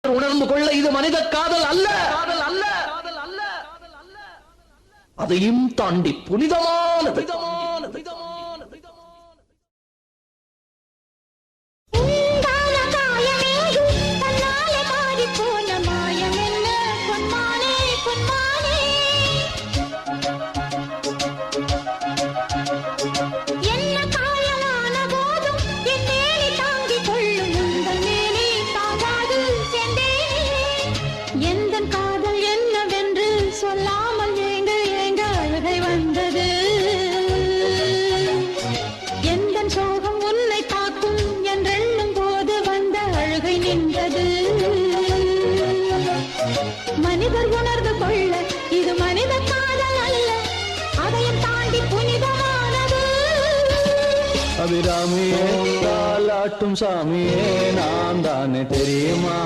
உணர்ந்து கொள்ள இது மனித காதல் அல்ல, அதையும் தாண்டி புனிதமானது. சொல்லாமல் ஏங்க ஏங்க அழுகை வந்தது. எந்த சோகம் உன்னை பார்க்கும் என்றெண்ணும் போது வந்த அழுகை நின்றது. மனிதர் உணர்ந்து கொள்ள இது மனித காதல் அல்ல, அதையும் தாண்டி புனிதமானது. அபிராமியே தாலாட்டும் சாமியே நான் தானே தெரியுமா?